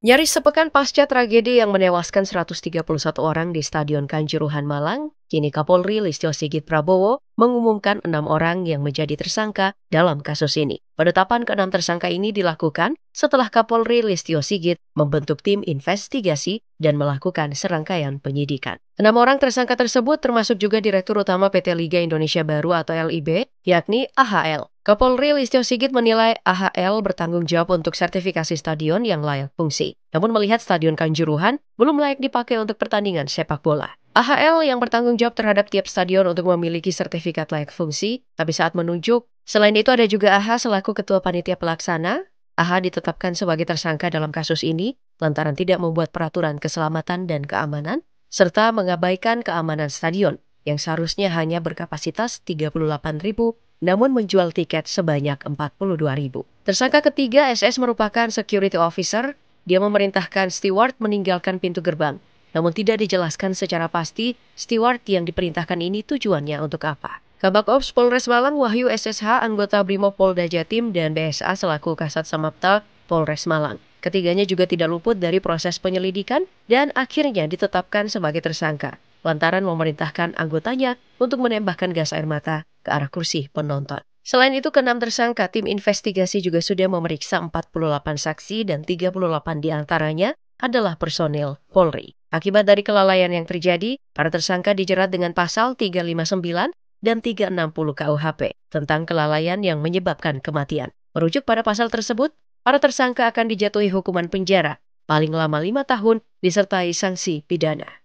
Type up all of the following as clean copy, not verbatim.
Nyaris sepekan pasca tragedi yang menewaskan 131 orang di Stadion Kanjuruhan Malang, kini Kapolri Listio Sigit Prabowo mengumumkan 6 orang yang menjadi tersangka dalam kasus ini. Penetapan ke-6 tersangka ini dilakukan setelah Kapolri Listio Sigit membentuk tim investigasi dan melakukan serangkaian penyidikan. 6 orang tersangka tersebut termasuk juga Direktur Utama PT Liga Indonesia Baru atau LIB, yakni AHL. Kapolri Listio Sigit menilai AHL bertanggung jawab untuk sertifikasi stadion yang layak fungsi. Namun melihat Stadion Kanjuruhan belum layak dipakai untuk pertandingan sepak bola. AHL yang bertanggung jawab terhadap tiap stadion untuk memiliki sertifikat layak fungsi, tapi saat menunjuk. Selain itu ada juga AH selaku Ketua Panitia Pelaksana. AH ditetapkan sebagai tersangka dalam kasus ini lantaran tidak membuat peraturan keselamatan dan keamanan, serta mengabaikan keamanan stadion yang seharusnya hanya berkapasitas 38.000 namun menjual tiket sebanyak 42.000. Tersangka ketiga SS merupakan security officer. Dia memerintahkan steward meninggalkan pintu gerbang. Namun tidak dijelaskan secara pasti steward yang diperintahkan ini tujuannya untuk apa. Kabak Ops Polres Malang Wahyu SSH anggota Brimopolda Jatim dan BSA selaku Kasat Samapta Polres Malang. Ketiganya juga tidak luput dari proses penyelidikan dan akhirnya ditetapkan sebagai tersangka lantaran memerintahkan anggotanya untuk menembakkan gas air mata ke arah kursi penonton. Selain itu, ke-6 tersangka tim investigasi juga sudah memeriksa 48 saksi dan 38 diantaranya adalah personil Polri. Akibat dari kelalaian yang terjadi, para tersangka dijerat dengan pasal 359 dan 360 KUHP tentang kelalaian yang menyebabkan kematian. Merujuk pada pasal tersebut, para tersangka akan dijatuhi hukuman penjara paling lama 5 tahun disertai sanksi pidana.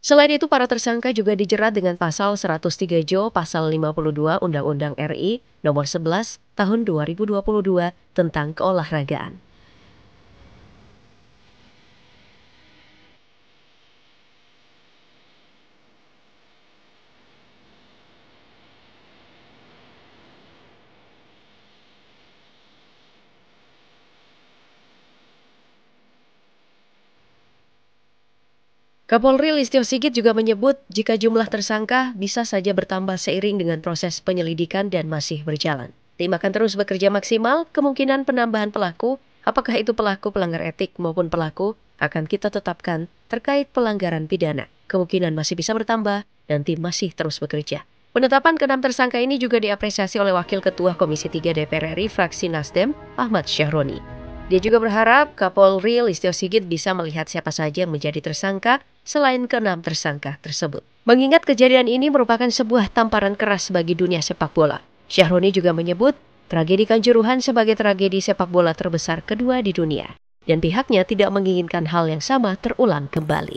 Selain itu, para tersangka juga dijerat dengan pasal 103 Jo, pasal 52 Undang-Undang RI nomor 11 tahun 2022 tentang keolahragaan. Kapolri Listio Sigit juga menyebut jika jumlah tersangka bisa saja bertambah seiring dengan proses penyelidikan dan masih berjalan. Tim akan terus bekerja maksimal, kemungkinan penambahan pelaku, apakah itu pelaku pelanggar etik maupun pelaku, akan kita tetapkan terkait pelanggaran pidana. Kemungkinan masih bisa bertambah dan tim masih terus bekerja. Penetapan ke-6 tersangka ini juga diapresiasi oleh Wakil Ketua Komisi 3 DPR RI fraksi Nasdem, Ahmad Syahroni. Dia juga berharap Kapolri Listio Sigit bisa melihat siapa saja yang menjadi tersangka selain ke-6 tersangka tersebut. Mengingat kejadian ini merupakan sebuah tamparan keras bagi dunia sepak bola. Syahroni juga menyebut tragedi Kanjuruhan sebagai tragedi sepak bola terbesar kedua di dunia. Dan pihaknya tidak menginginkan hal yang sama terulang kembali.